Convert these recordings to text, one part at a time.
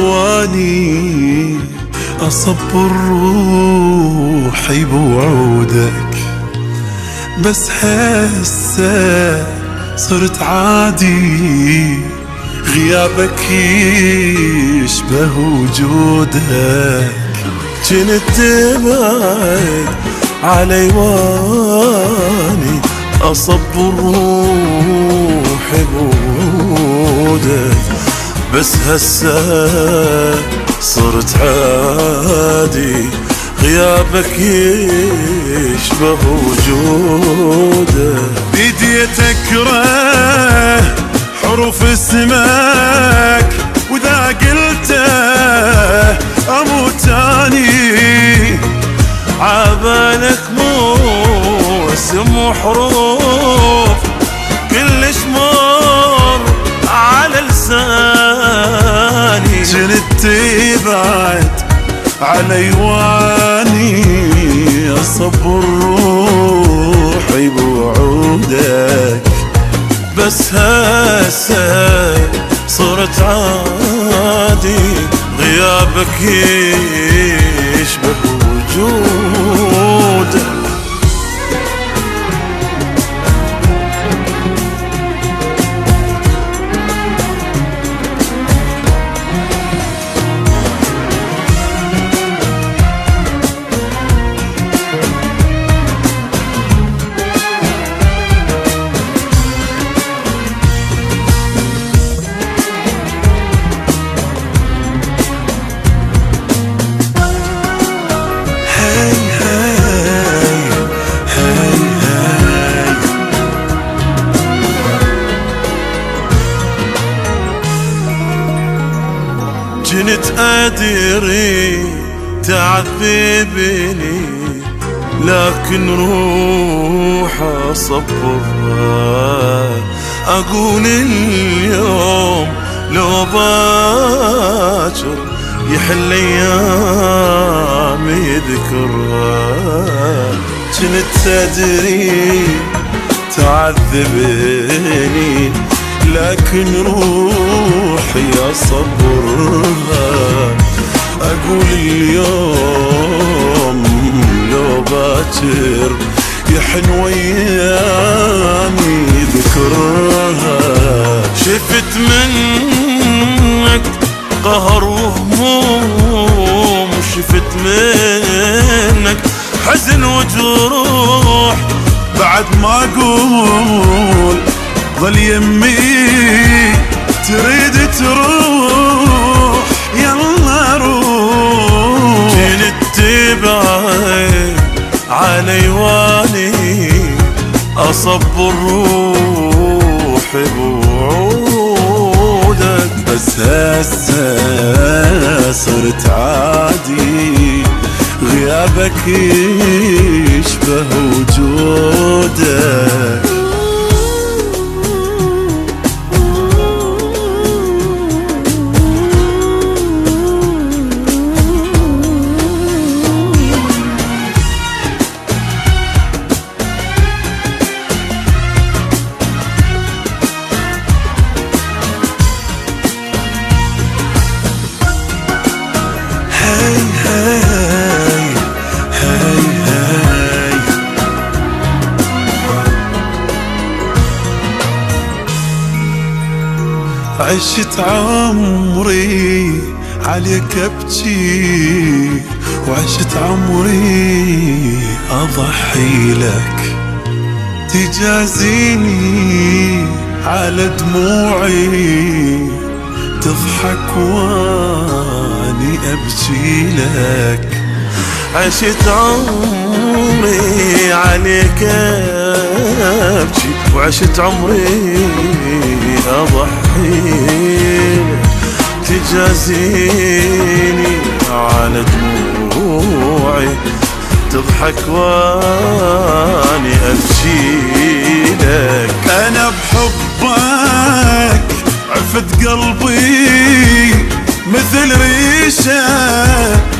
واني اصبر روحي بوعودك، بس هسه صرت عادي غيابك يشبه وجودك. جنت تبعد علي واني اصبر روحي بوعودك، بس هسه صرت عادي غيابك يشبه وجودك. بديت اكره حروف اسمك، واذا قلته اموت اني عبالك مو اسم وحروف كلش مر على لساني. جنت تبعد علي واني اصبر روحي بوعودك، بس هسه صرت عادي غيابك يشبه وجودك. كنت أدري تعذبني، لكن روح أصبرها. أقول اليوم لو باكر يحل أيامي يذكرها. كنت أدري تعذبني، لكن روحي أصبرها. أقول اليوم لو باكر يحن ويامي ذكرها. شفت منك قهر وهموم، شفت منك حزن وجروح، بعد ما أقول ظل يمي تريد تروح، يلا روح. كنت تبعد علي واني اصبر روحي بوعودك، بس هسه صرت عادي غيابك يشبه وجودك. عشت عمري عليك ابكي، وعشت عمري اضحي لك. تجازيني على دموعي، تضحك واني ابكي لك. عشت عمري عليك ابكي، وعشت عمري اضحي لك. تجازيني على دموعي، تضحك واني ابكي لك. انا بحبك عفت قلبي مثل ريشه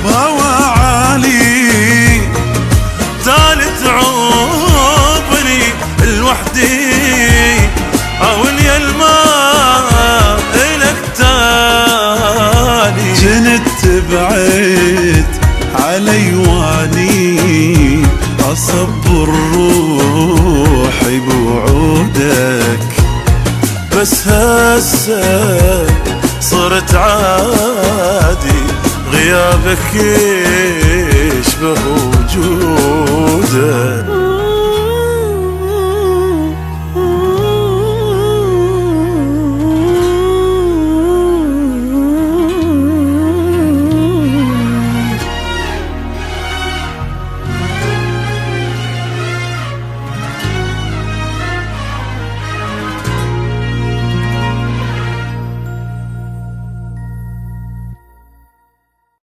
بهوى عالي. ثالث عمري لوحدي اول يا الماء الك تالي. بعد علي واني اصبر روحي بوعودك، بس هسه صرت عادي غيابك يشبه وجودك.